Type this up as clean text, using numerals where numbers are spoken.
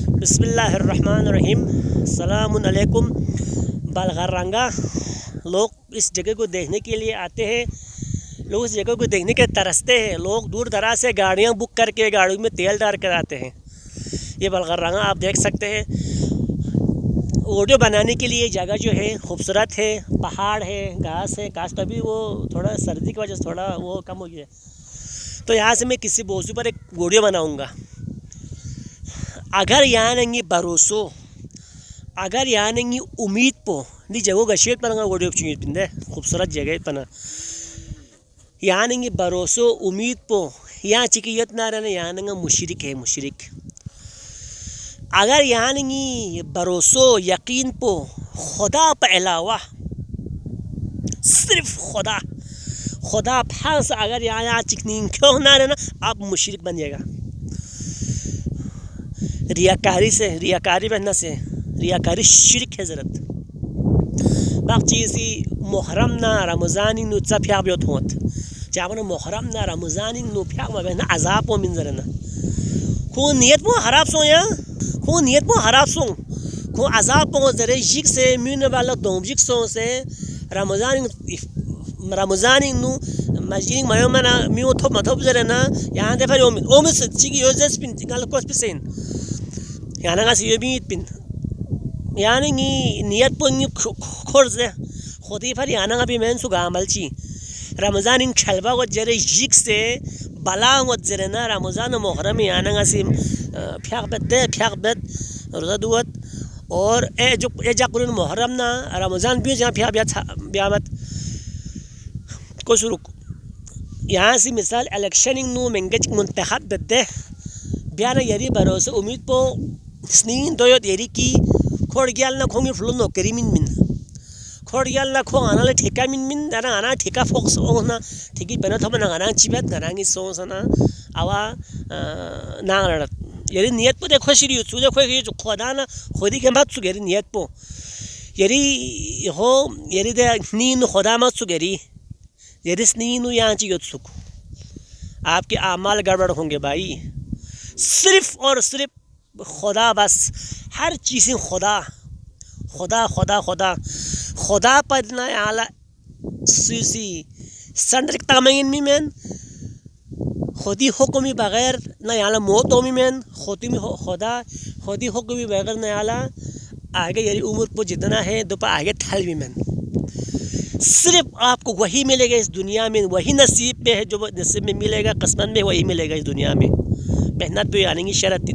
بسم اللہ الرحمن الرحیم۔ السلام علیکم۔ بلغرانگا لوگ اس جگہ کو دیکھنے کے لیے آتے ہیں، لوگ اس جگہ کو دیکھنے کے ترستے ہیں، لوگ دور دراز سے گاڑیاں بک کر کے گاڑیوں میں تیل ڈال کر آتے ہیں۔ یہ بلغرانگا آپ دیکھ سکتے ہیں۔ ویڈیو بنانے کے لیے جگہ جو ہے خوبصورت ہے، پہاڑ ہے، گھاس ہے، گھاس کبھی وہ تھوڑا سردی کی وجہ سے تھوڑا وہ کم ہو گیا ہے، تو یہاں سے میں کسی موضوع پر ایک ویڈیو بناؤں گا۔ اگر یعنی بھروسو، اگر یعنی امید پو دی جگہ گشیت پنگا ویڈیو چیز پندے خوبصورت جگہ پنا یعنی بھروسو امید پو یا چکیت نارن یعنی مشرک ہے، مشرک۔ اگر یعنی بھروسو یقین پو خدا پہ علاوہ، صرف خدا، خدا پھنس اگر یہاں چکنین کیوں نارن آپ مشرک بن جائے گا۔ ریاکاری سے، ریاکاری بہنا سے، ریاکاری شرک ہے ضرورت۔ باق چیزی محرم نا رمضانی نو چا پھیاق بیوت ہوت چاہونا محرم نا رمضانی نو پھیاق ما بہنا عذاب و منظرنا کون نیت پو حراب سو یا کون نیت پو حراب سو کون عذاب پو ذرے جیک سے میون والا دوم جیک سو سے رمضانی نو مجینگ میو منا میو تھوپ مطھوپ ذرنا یہاں دے پھر اومس چیگی یوزس پن گل کوس پسین یعنی گا سی یوبیت پن یعنی نیت پو کھورز دے خودی پھر یعنی گا بھی میں سو گامل چی رمضان ان چھلبا گو جرے جیک سے بلا گو جرنا رمضان محرم یعنی گا سی پھیاق بد دے پھیاق بد روزہ دوت اور اے جا قرن محرم نا رمضان بھی جہاں پھیاق بیامت کو سرک یہاں سی مثال الیکشن نو منگج منتخب بد دے بیانا یری بھروسے امید پو سنین دویت یری کی کھوڑ گیال نا کھونگی فلو نوکری من کھوڑ گیال نا کھونگ آنا لے ٹھیکا من دانا آنا ٹھیکا فوکس اونا ٹھیکی پہنا تھا منا آنا چیبت گرانگی سو سنا آوا ناگ لڑت یری نیت پو دیکھو شریو سو دیکھو یہ خدا نا خودی کے مات سو گیری نیت پو یری ہو یری دے نین خدا مات سو گیری یری سنینو یہاں چیت سکو آپ کے اعمال گڑبڑ ہوں گے بھائی۔ صرف اور صرف خدا بس، ہر چیزیں خدا خدا خدا خدا خدا پدنا اعلیٰ سیسی سنڈر تامین می مین خودی حکمی بغیر نہ اعلیٰ موت می مین خدا خودی حکمی بغیر نہ اعلیٰ آگے یعنی عمر پو جتنا ہے دوپا آگے تھل بھی مین صرف آپ کو وہی ملے گا اس دنیا میں، وہی نصیب میں ہے جو نصیب میں ملے گا، قسمت میں وہی ملے گا اس دنیا میں، محنت پہ یعنی شرط